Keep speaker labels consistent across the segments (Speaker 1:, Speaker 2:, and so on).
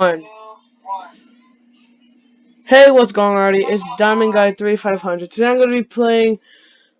Speaker 1: One. Hey, what's going on, already? It's Diamond Guy 3500. Today I'm going to be playing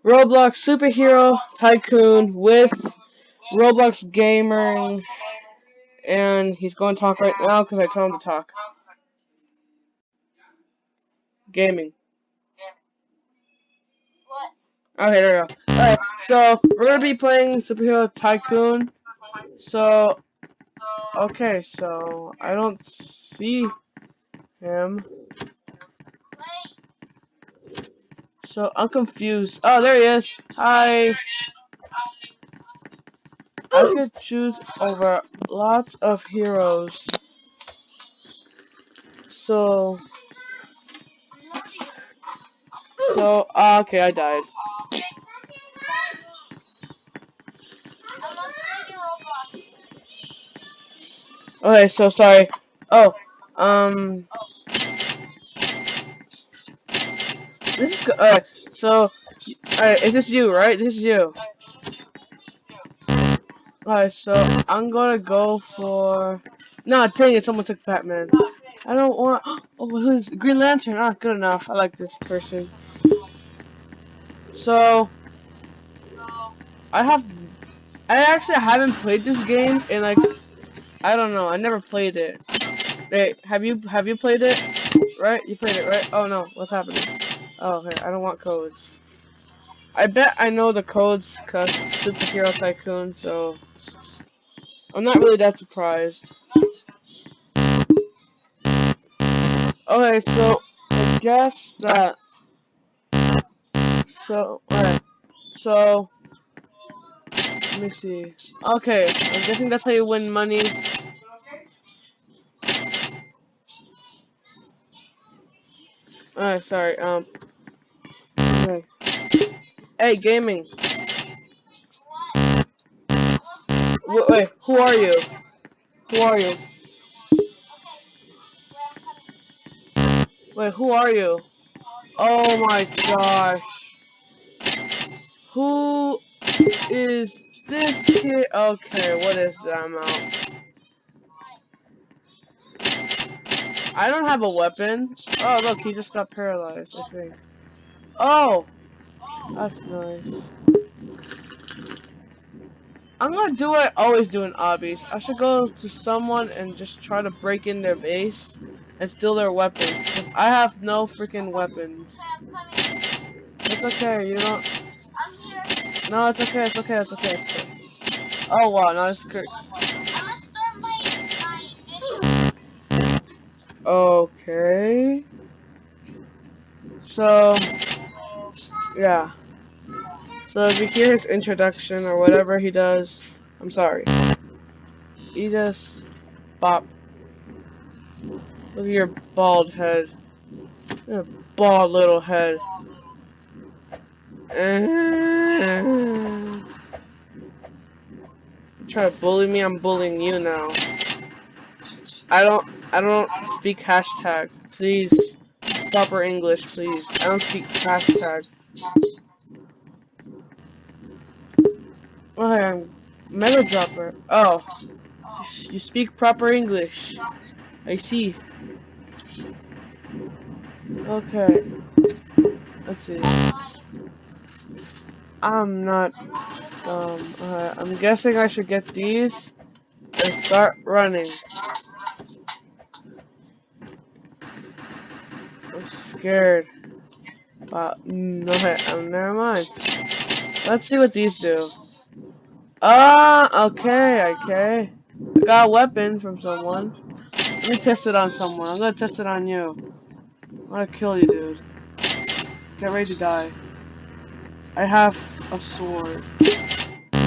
Speaker 1: Roblox Superhero Tycoon with Roblox Gamer, and he's going to talk right now because I told him to talk. Gaming. Okay, there we go. Alright, so we're going to be playing Superhero Tycoon. So, okay, so I don't see him. So I'm confused. Oh, there he is. Hi. I could choose over lots of heroes. So, okay, I died. Okay, so sorry. Oh, this is good. Alright, so, alright, is this you, right? This is you. Alright, so I'm gonna go for. No, dang it, someone took Batman. I don't want. Oh, who's Green Lantern? Ah, good enough. I like this person. So, I have. I actually haven't played this game in like. I don't know. I never played it. Wait, have you played it? Right? You played it, right? Oh no, what's happening? Oh, okay, I don't want codes. I bet I know the codes because Superhero Tycoon, so I'm not really that surprised. Okay, so I guess that. So, alright. So, let me see. Okay, I'm guessing that's how you win money. Alright, sorry. Okay. Hey, gaming. Wait, who are you? Who are you? Wait, who are you? Oh my gosh. Who is this kid? Okay, what is that amount? I don't have a weapon. Oh, look, he just got paralyzed, I think. Oh, that's nice. I'm gonna do what I always do in obbies. I should go to someone and just try to break in their base and steal their weapons. I have no freaking weapons. It's okay, you don't. No, it's okay, it's okay, it's okay. It's okay. Oh wow, no, it's great. Okay. So, yeah. So if you hear his introduction or whatever he does, I'm sorry. He just bop. Look at your bald head. Your bald little head. Try to bully me, I'm bullying you now. I don't speak hashtag. Please. Proper English, please. I don't speak hashtag. Okay, I'm Mega Dropper. Oh. You speak proper English. I see. Okay. Let's see. I'm not I'm guessing I should get these and start running. I'm scared. But okay, never mind. Let's see what these do. Okay. I got a weapon from someone. Let me test it on someone. I'm gonna test it on you. I'm gonna kill you, dude. Get ready to die. I have a sword.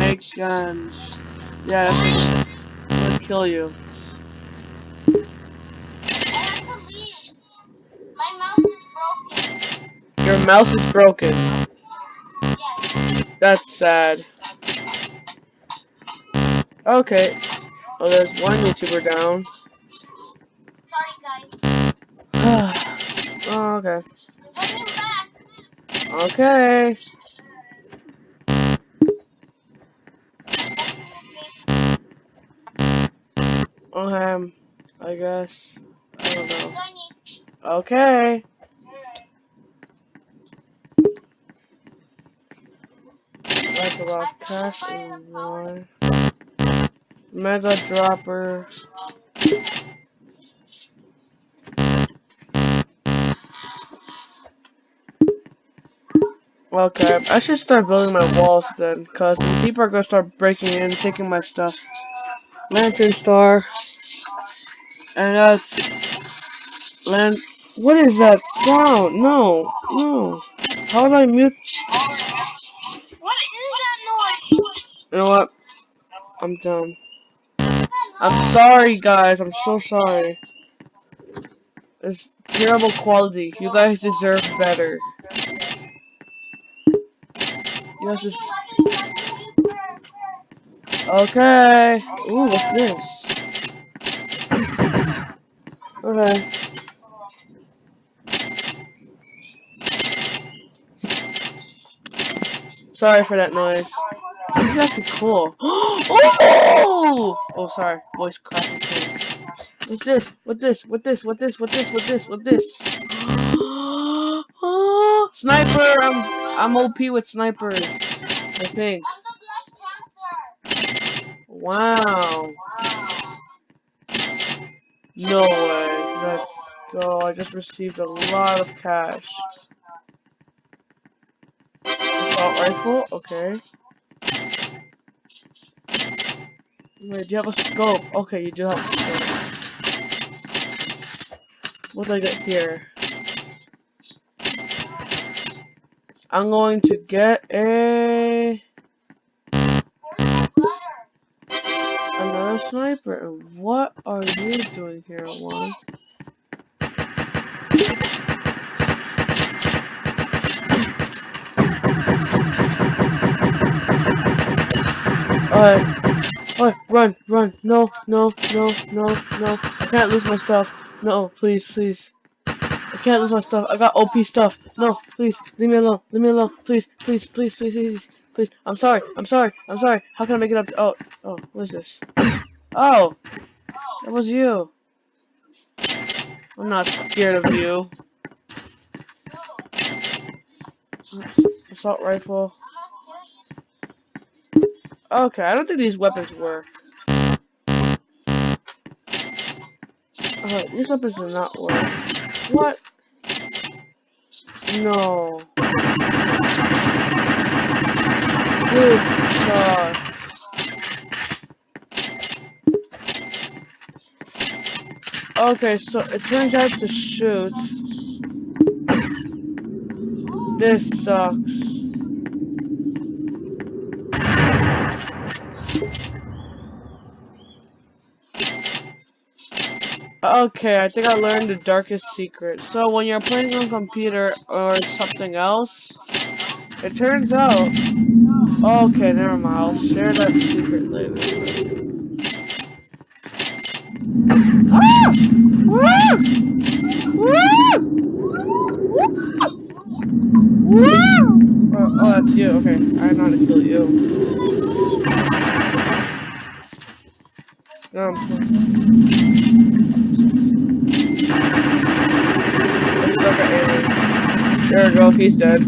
Speaker 1: Make guns. Yeah, that's it. I'm gonna kill you. Your mouse is broken. That's sad. Okay. Oh, there's one YouTuber down. Oh, okay. Okay. Okay. I guess. I don't know. Okay. That's a lot of cash and one. Mega dropper. Okay, I should start building my walls then, cause then people are gonna start breaking in, taking my stuff. Lantern star, and that's What is that sound? No, no. How do I mute?
Speaker 2: What is that noise?
Speaker 1: You know what? I'm done. I'm sorry, guys. I'm so sorry. It's terrible quality. You guys deserve better. You guys just. Okay. Ooh, what's this? Okay. Sorry for that noise. This is actually cool. Oh! Oh, sorry. Voice cracking thing. What's this? What this? What this? What this? What this? What this? What this? Oh, sniper! I'm OP with snipers. I think. Wow. No way. Let's go. I just received a lot of cash. Assault rifle? Okay. Wait, do you have a scope? Okay, you do have a scope. What did I get here? I'm going to get another sniper. And what are you doing here, one? Run, run. No, no, no, no, no. I can't lose my stuff. No, please, please. I can't lose my stuff. I got OP stuff. No, please, leave me alone. Leave me alone. Please, please, please, please, please, please. I'm sorry. I'm sorry. I'm sorry. How can I make it up to... Oh, what is this? Oh, that was you. I'm not scared of you. Assault rifle. Okay, I don't think these weapons work. These weapons do not work. What? No. Dude, okay, so it turns out to shoot. This sucks. Okay, I think I learned the darkest secret. So when you're playing on computer or something else, it turns out... Okay, never mind. I'll share that secret later. Ah! Woo! Woo! Woo! Oh, that's you. Okay, I know how to kill you. No, there we go, he's dead.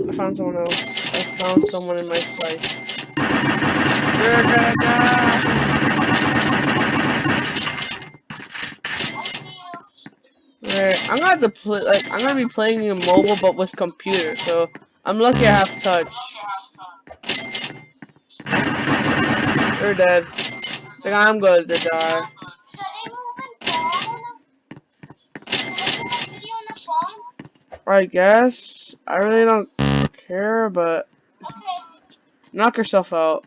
Speaker 1: I found someone else. I found someone in my sight. You're gonna die! Right, I'm gonna have to play, I'm gonna be playing in mobile but with computer, so I'm lucky I have touch. You're dead. I think I'm going to die. I guess. I really don't care, but knock yourself out.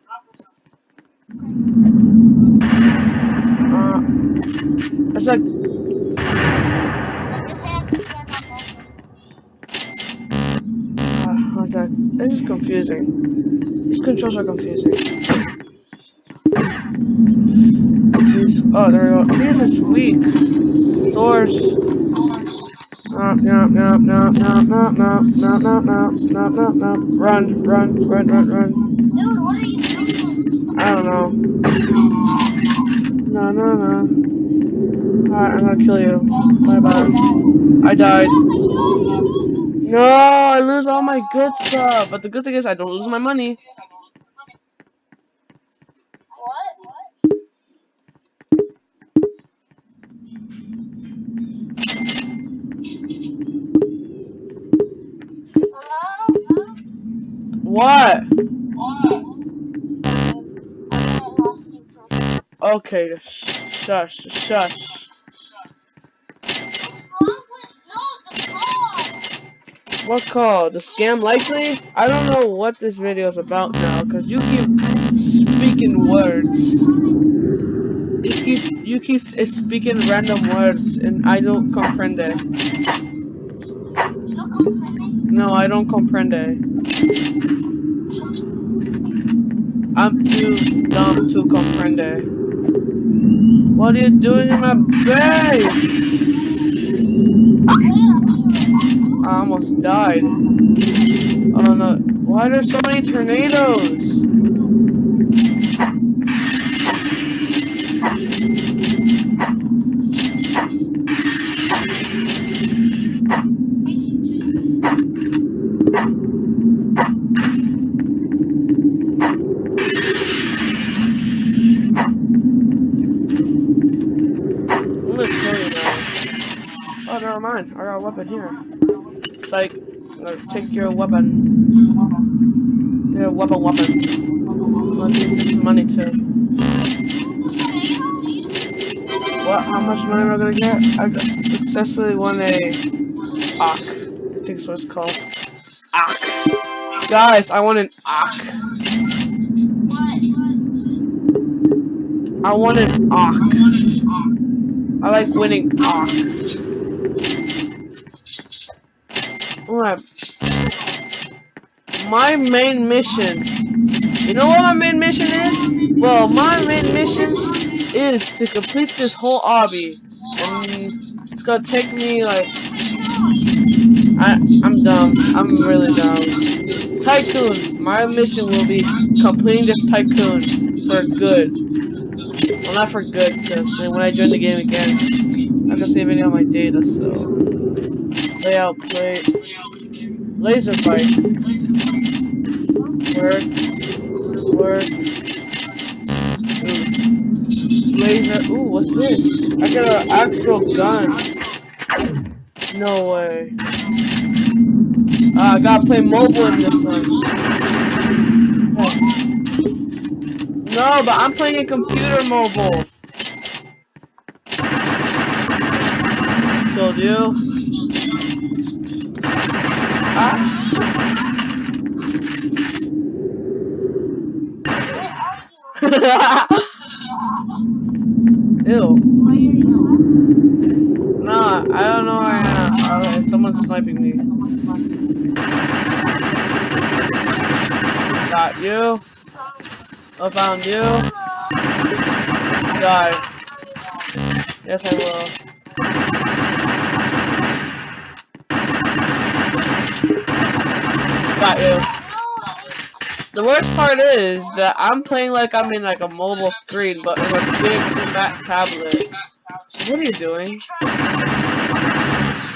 Speaker 1: It's like... What's that? This is confusing. These controls are confusing. Oh, there we go. This is weak. Doors. No, no, no, no, no, no, no, no, no, no, no, no, no. Run, run, run, run, run.
Speaker 2: Dude, what are you doing?
Speaker 1: I don't know. No, no, no. Alright, I'm gonna kill you. Bye bye. I died. No, I lose all my good stuff. But the good thing is I don't lose my money. What? Okay, shush, shush. What call? The scam likely? I don't know what this video is about now, cause you keep speaking words. You keep speaking random words, and I don't comprende. No, I don't comprende. I'm too dumb to comprende. What are you doing in my base? I almost died. Oh no! Why are there so many tornadoes? I'm gonna kill you now. Oh, never mind. I got a weapon here. Psych. I'm gonna take your weapon. Yeah, weapon. I'm gonna take this money too. What? How much money am I gonna get? I successfully won a Ak. I think that's what it's called. Ak. Guys, I won an Ak. I won an Ak. I like winning Ox. Alright. My main mission. You know what my main mission is? Well, my main mission is to complete this whole obby. And it's gonna take me like I'm dumb. I'm really dumb. Tycoon. My mission will be completing this tycoon for good. Well, not for good, because then when I join the game again, I'm gonna save any of my data. So layout plate, laser bike, work, work. Ooh, laser. Ooh, what's this? I got an actual gun. No way. I gotta play mobile in this one. Hey. No, but I'm playing in computer mobile. Killed you. Ah. Ew. Nah, I don't know where I am. Oh, someone's sniping me. Got you. I found you. Die. Yes, I will. Got you. The worst part is that I'm playing like I'm in like a mobile screen, but in a big fat tablet. What are you doing?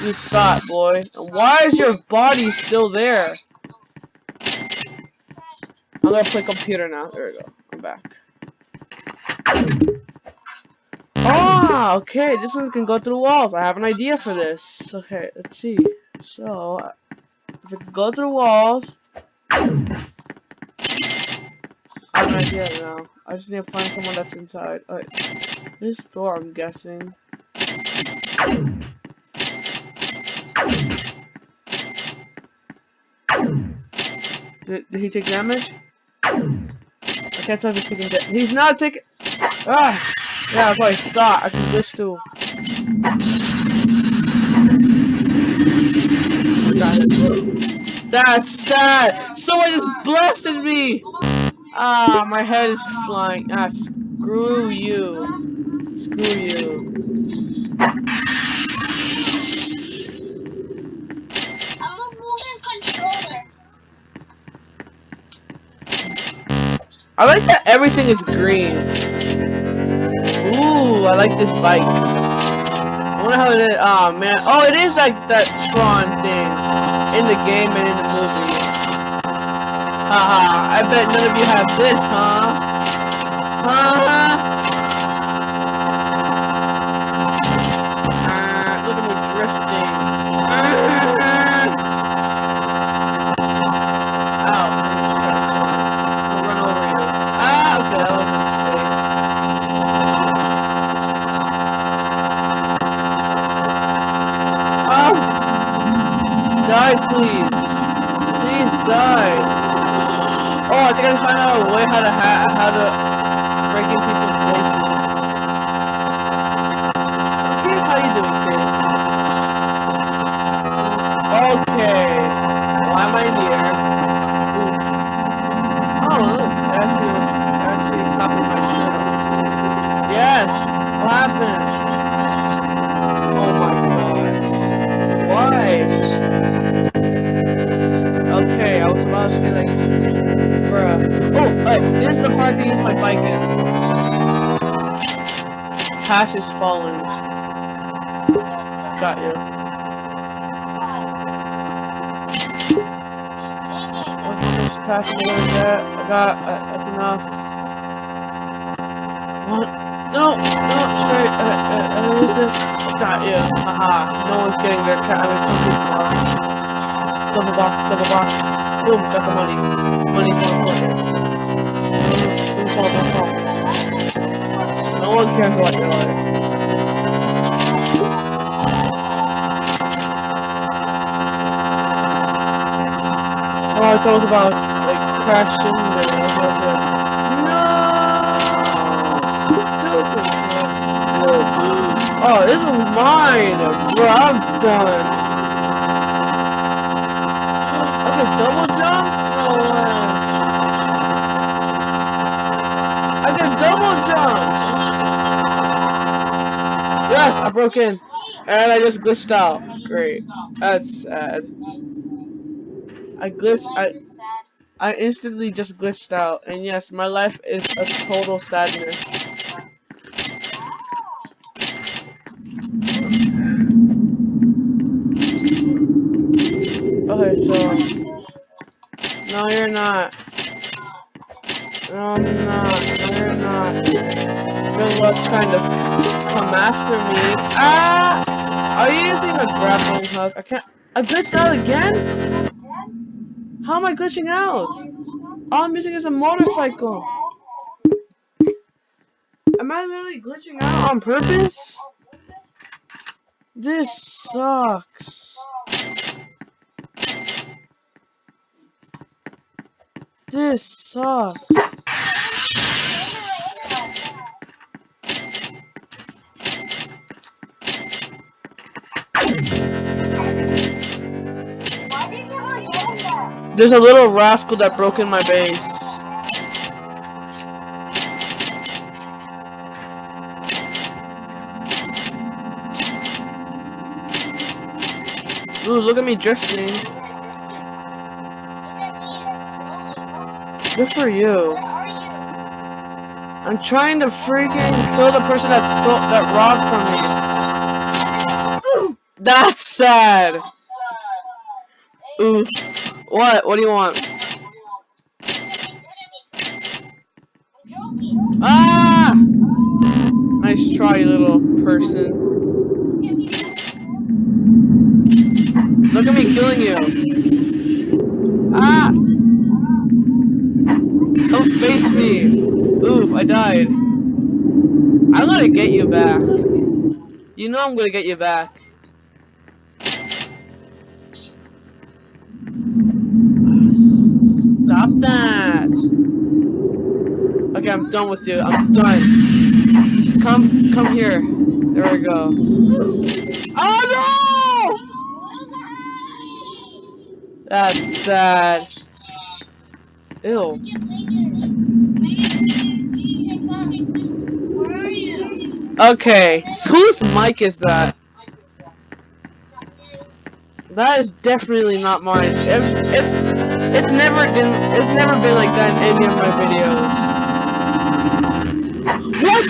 Speaker 1: You thought, boy. And why is your body still there? I'm gonna play computer now. There we go. I'm back. Ah, okay. This one can go through walls. I have an idea for this. Okay, let's see. So, if it can go through walls, I have an idea now. I just need to find someone that's inside. Alright, this door, I'm guessing. Did he take damage? I can't tell if he's taking damage. He's not taking. Ah! Yeah, I probably thought. I can glitch too. That's sad! Someone just blasted me! Ah, my head is flying. Ah, screw you. Screw you.
Speaker 2: I'm a moving controller.
Speaker 1: I like that everything is green. Ooh, I like this bike. I wonder how it is. Oh man. Oh, it is like that Tron thing in the game and in the movie. Haha. I bet none of you have this, huh? Huh? Look at me drifting. Ow. I'll run over you. Ah, okay, that was a mistake. Die, please. Please die. Oh, I think I found out a way how to break in people's faces. Here's how you do it, kid. Okay. Why am I here? Ooh. Oh, look. I actually copied my shirt. Yes. What happened? Oh my god. Why? Okay, I was about to say like, bruh. Oh, this is the part to use my bike in. Cash is falling. Got you. Cash, what is that? I got, that's enough. What? No, straight, use this. Got you. Haha, no one's getting their cash. I mean, some people are. Double box. Boom, got the money. Money's more important. No one cares about your life. Oh, I thought it was about, like, crashing there. No! Stupid. Oh, this is mine! Bro, I'm done. Okay, double jump? No way. I can double jump! Yes, I broke in. And I just glitched out. Great. That's sad. I instantly just glitched out. And yes, my life is a total sadness. Okay, so... No, you're not. No, I'm not. No, you're not. Good luck trying to come after me. Ah! Are you using a grappling hook? I can't. I glitched out again? How am I glitching out? All I'm using is a motorcycle. Am I literally glitching out on purpose? This sucks. This sucks. There's a little rascal that broke in my base. Ooh, look at me drifting. Good for you. I'm trying to freaking kill the person that robbed from me. That's sad. Ooh. What? What do you want? Ah! Nice try, you little person. Look at me killing you. Ah! Don't face me. Oof, I died. I'm gonna get you back. You know I'm gonna get you back. Stop that. Okay, I'm done with you. I'm done. Come here. There we go. Oh no! That's sad. Ew. Okay, so whose mic is that? That is definitely not mine. It's never been like that in any of my videos. What?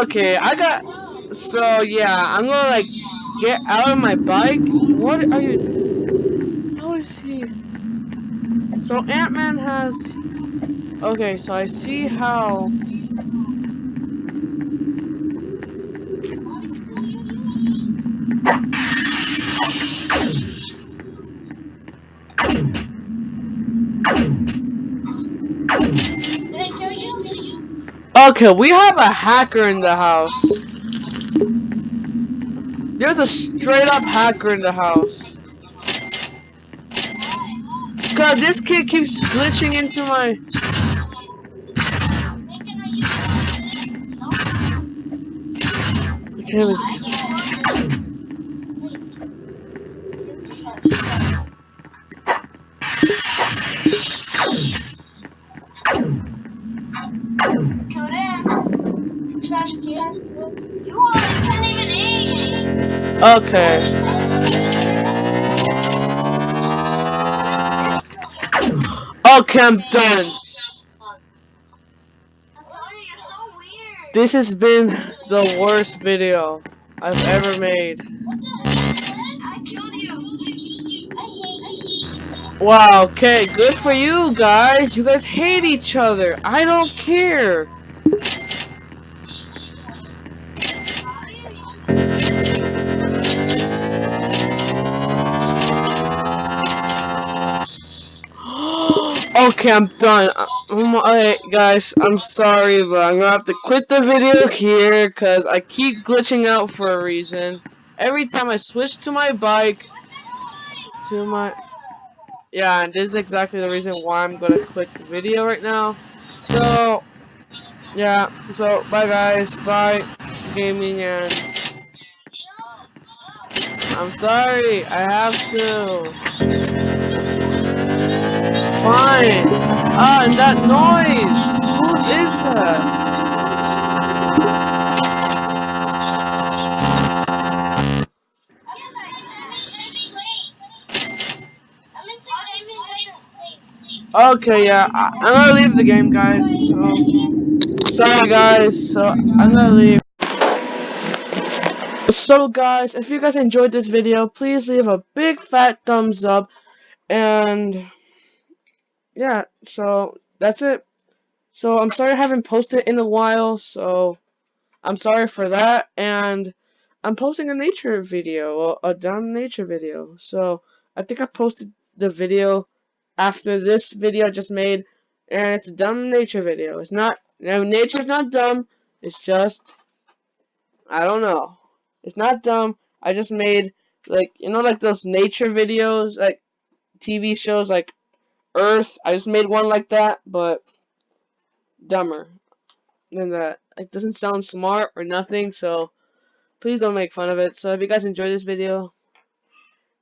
Speaker 1: Okay, I got. So yeah, I'm gonna like get out of my bike. What are you? How is he? So Ant-Man has. Okay, so I see how.
Speaker 2: Did I kill you?
Speaker 1: Okay, we have a hacker in the house. There's a straight up hacker in the house. Cause this kid keeps glitching into my.
Speaker 2: Lincoln, are you no?
Speaker 1: Okay, look.
Speaker 2: I can kill you. Wait, kill them. Trash can. You can't even aim.
Speaker 1: Okay. Okay, I'm done.
Speaker 2: Antonio, you're so weird.
Speaker 1: This has been the worst video I've ever made.
Speaker 2: What the heck? I killed you. I hate you.
Speaker 1: Wow, okay, good for you guys. You guys hate each other. I don't care. Okay, I'm done. Alright, guys, I'm sorry, but I'm gonna have to quit the video here because I keep glitching out for a reason. Every time I switch to my bike, to my. Yeah, and this is exactly the reason why I'm gonna quit the video right now. So, yeah, so bye, guys. Bye, gaming, and I'm sorry, I have to. Fine. Ah, and that noise! Whose is that? Okay, yeah, I'm gonna leave the game, guys. So, sorry, guys. So, I'm gonna leave. So, guys, if you guys enjoyed this video, please leave a big fat thumbs up. And, yeah, so, that's it. So, I'm sorry I haven't posted in a while, so I'm sorry for that. And I'm posting a nature video, a dumb nature video. So, I think I posted the video after this video I just made, and it's a dumb nature video. It's not, nature's not dumb, it's just, I don't know. It's not dumb, I just made, like, like those nature videos, like, TV shows, like, Earth, I just made one like that, but dumber than that. It doesn't sound smart or nothing, so please don't make fun of it. So if you guys enjoyed this video,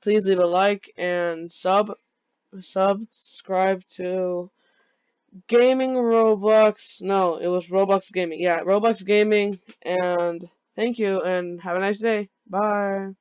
Speaker 1: please leave a like and subscribe to Gaming Roblox. No, it was Roblox Gaming. Yeah, Roblox Gaming. And thank you and have a nice day. Bye.